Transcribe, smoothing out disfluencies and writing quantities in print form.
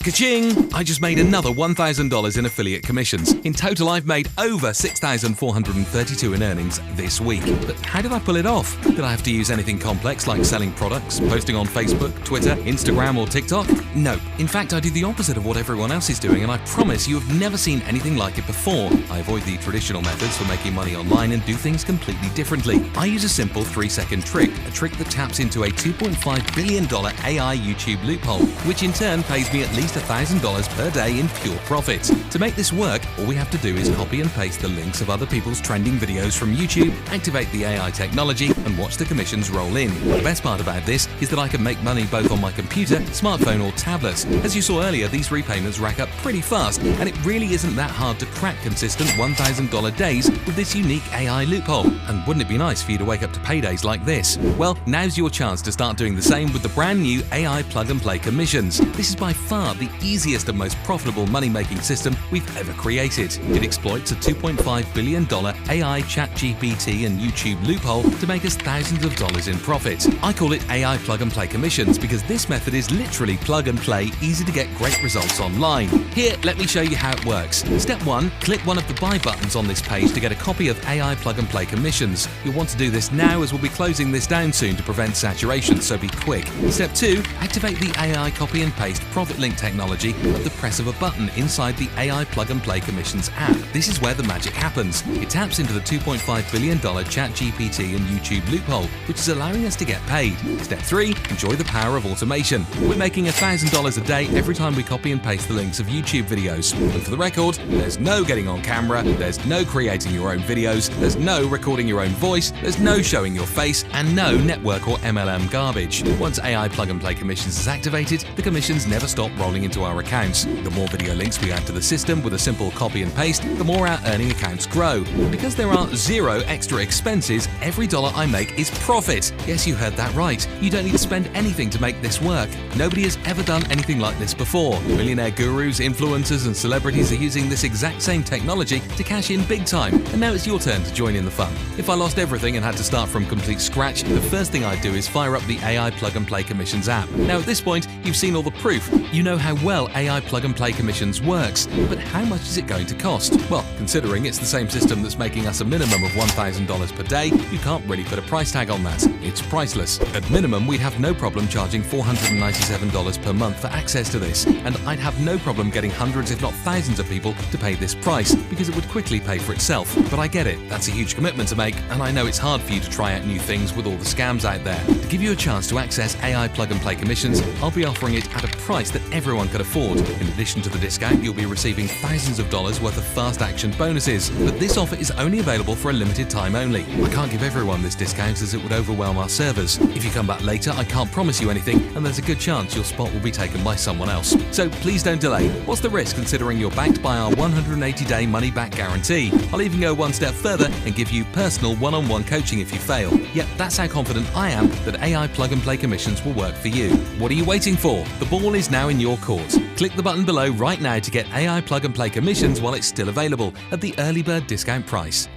Ka-ching! I just made another $1,000 in affiliate commissions. In total, I've made over $6,432 in earnings this week. But how did I pull it off? Did I have to use anything complex like selling products, posting on Facebook, Twitter, Instagram or TikTok? Nope. In fact, I do the opposite of what everyone else is doing, and I promise you have never seen anything like it before. I avoid the traditional methods for making money online and do things completely differently. I use a simple 3-second trick, a trick that taps into a $2.5 billion AI YouTube loophole, which in turn pays me at least $1,000 per day in pure profit. To make this work, all we have to do is copy and paste the links of other people's trending videos from YouTube, activate the AI technology, and watch the commissions roll in. The best part about this is that I can make money both on my computer, smartphone, or tablet. As you saw earlier, these repayments rack up pretty fast, and it really isn't that hard to crack consistent $1,000 days with this unique AI loophole. And wouldn't it be nice for you to wake up to paydays like this? Well, now's your chance to start doing the same with the brand new AI plug-and-play commissions. This is by far the easiest and most profitable money-making system we've ever created. It exploits a $2.5 billion AI ChatGPT and YouTube loophole to make us thousands of dollars in profit. I call it AI plug-and-play commissions because this method is literally plug-and-play, easy to get great results online. Here, let me show you how it works. Step 1, click one of the buy buttons on this page to get a copy of AI plug-and-play commissions. You'll want to do this now as we'll be closing this down soon to prevent saturation, so be quick. Step 2, activate the AI copy and paste profit link technology at the press of a button inside the AI plug-and-play commissions app. This is where the magic happens. It taps into the $2.5 billion ChatGPT and YouTube loophole, which is allowing us to get paid. Step 3, enjoy the power of automation. We're making $1,000 a day every time we copy and paste the links of YouTube videos. And for the record, there's no getting on camera, there's no creating your own videos, there's no recording your own voice, there's no showing your face, and no network or MLM garbage. Once AI plug-and-play commissions is activated, the commissions never stop rolling into our accounts. The more video links we add to the system with a simple copy and paste, the more our earning accounts grow. Because there are zero extra expenses, every dollar I make is profit. Yes, you heard that right. You don't need to spend anything to make this work. Nobody has ever done anything like this before. Millionaire gurus, influencers, and celebrities are using this exact same technology to cash in big time, and now it's your turn to join in the fun. If I lost everything and had to start from complete scratch, the first thing I'd do is fire up the AI plug-and-play commissions app. Now at this point, you've seen all the proof. You know how well AI plug-and-play commissions works, but how much is it going to cost? Well, considering it's the same system that's making us a minimum of $1,000 per day, you can't really put a price tag on that. It's priceless. At minimum, we'd have no problem charging $497 per month for access to this, and I'd have no problem getting hundreds if not thousands of people to pay this price, because it would quickly pay for itself. But I get it, that's a huge commitment to make, and I know it's hard for you to try out new things with all the scams out there. To give you a chance to access AI plug-and-play commissions, I'll be offering it at a price that everyone could afford. In addition to the discount, you'll be receiving thousands of dollars worth of fast action bonuses. But this offer is only available for a limited time only. I can't give everyone this discount as it would overwhelm our servers. If you come back later, I can't promise you anything, and there's a good chance your spot will be taken by someone else. So please don't delay. What's the risk considering you're backed by our 180-day money-back guarantee? I'll even go one step further and give you personal one-on-one coaching if you fail. Yep, that's how confident I am that AI plug-and-play commissions will work for you. What are you waiting for? The ball is now in your court. Click the button below right now to get AI plug-and-play commissions while it's still available at the early bird discount price.